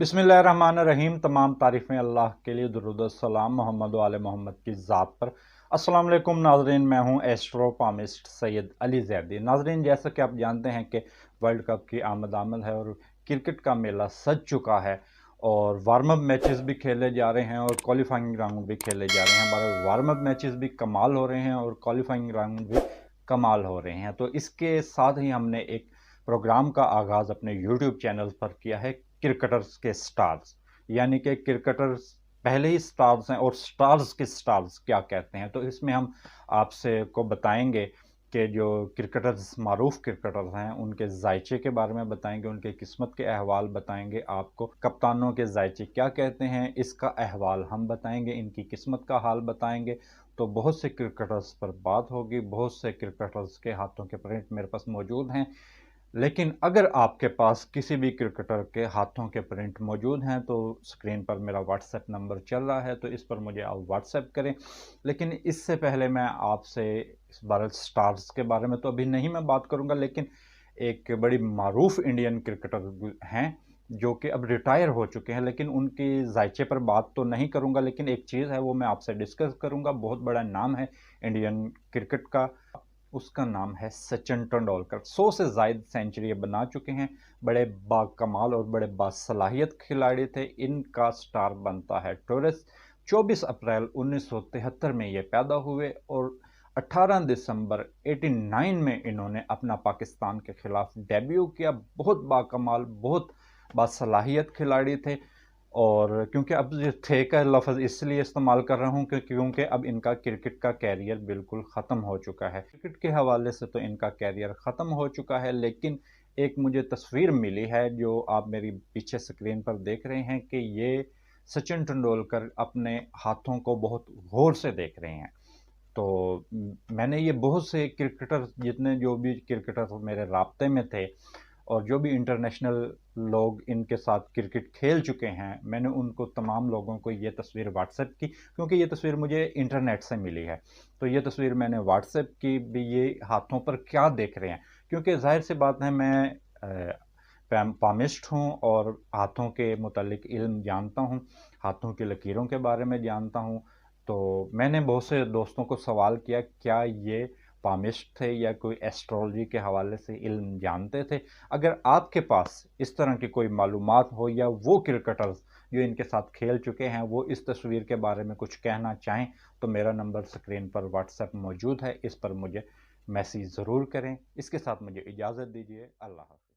बिस्मिल्लाहिर्रहमानिर्रहीम। तमाम तारीफ़ें अल्लाह के लिए, दुरूद सलाम मोहम्मद व आले मोहम्मद की ज़ात पर। अस्सलाम वालेकुम नाज़रीन, मैं हूं एस्ट्रो पामिस्ट सैयद अली ज़ैदी। नाज़रीन, जैसा कि आप जानते हैं कि वर्ल्ड कप की आमद है और क्रिकेट का मेला सज चुका है और वार्म अप मैचेस भी खेले जा रहे हैं और क्वालिफाइंग राउंड भी खेले जा रहे हैं। हमारे वार्म अप मैचेस भी कमाल हो रहे हैं और क्वालिफाइंग राउंड भी कमाल हो रहे हैं। तो इसके साथ ही हमने एक प्रोग्राम का आगाज़ अपने यूट्यूब चैनल पर किया है, क्रिकेटर्स के स्टार्स। यानी कि क्रिकेटर्स पहले ही स्टार्स हैं और स्टार्स के स्टार्स क्या कहते हैं। तो इसमें हम आपसे को बताएंगे कि जो क्रिकेटर्स मारूफ क्रिकेटर्स हैं उनके जायचे के बारे में बताएंगे, उनके किस्मत के अहवाल बताएंगे आपको। कप्तानों के जायचे क्या कहते हैं इसका अहवाल हम बताएंगे, इनकी किस्मत का हाल बताएंगे। तो बहुत से क्रिकेटर्स पर बात होगी, बहुत से क्रिकेटर्स के हाथों के प्रिंट मेरे पास मौजूद हैं। लेकिन अगर आपके पास किसी भी क्रिकेटर के हाथों के प्रिंट मौजूद हैं तो स्क्रीन पर मेरा व्हाट्सएप नंबर चल रहा है, तो इस पर मुझे आप व्हाट्सएप करें। लेकिन इससे पहले मैं आपसे इस बार स्टार्स के बारे में तो अभी नहीं मैं बात करूंगा, लेकिन एक बड़ी मारूफ इंडियन क्रिकेटर हैं जो कि अब रिटायर हो चुके हैं, लेकिन उनकी जायचे पर बात तो नहीं करूंगा। लेकिन एक चीज़ है वो मैं आपसे डिस्कस करूंगा। बहुत बड़ा नाम है इंडियन क्रिकेट का, उसका नाम है सचिन तेंदुलकर। 100 से ज़ायद सेंचुरी बना चुके हैं। बड़े बाकमाल और बड़े बासलाहियत खिलाड़ी थे। इनका स्टार बनता है टोरस। 24 अप्रैल 1973 में ये पैदा हुए और 18 दिसंबर 89 में इन्होंने अपना पाकिस्तान के खिलाफ डेब्यू किया। बहुत बाकमाल, बहुत बासलाहियत खिलाड़ी थे। और क्योंकि अब ये थे का लफ्ज़ इसलिए इस्तेमाल कर रहा हूँ क्योंकि अब इनका क्रिकेट का कैरियर बिल्कुल ख़त्म हो चुका है। क्रिकेट के हवाले से तो इनका कैरियर ख़त्म हो चुका है, लेकिन एक मुझे तस्वीर मिली है जो आप मेरी पीछे स्क्रीन पर देख रहे हैं कि ये सचिन तेंदुलकर अपने हाथों को बहुत गौर से देख रहे हैं। तो मैंने ये बहुत से क्रिकेटर, जितने जो भी क्रिकेटर मेरे राब्ते में थे और जो भी इंटरनेशनल लोग इनके साथ क्रिकेट खेल चुके हैं, मैंने उनको तमाम लोगों को ये तस्वीर व्हाट्सएप की, क्योंकि ये तस्वीर मुझे इंटरनेट से मिली है। तो ये तस्वीर मैंने व्हाट्सएप की भी। ये हाथों पर क्या देख रहे हैं, क्योंकि जाहिर सी बात है मैं पामिस्ट हूँ और हाथों के मुतालिक इल्म जानता हूँ, हाथों की लकीरों के बारे में जानता हूँ। तो मैंने बहुत से दोस्तों को सवाल किया क्या ये पामिस्ट थे या कोई एस्ट्रोलॉजी के हवाले से इल्म जानते थे। अगर आपके पास इस तरह की कोई मालूमात हो या वो क्रिकेटर्स जो इनके साथ खेल चुके हैं वो इस तस्वीर के बारे में कुछ कहना चाहें, तो मेरा नंबर स्क्रीन पर व्हाट्सएप मौजूद है, इस पर मुझे मैसेज ज़रूर करें। इसके साथ मुझे इजाज़त दीजिए। अल्लाह हाफ़िज़।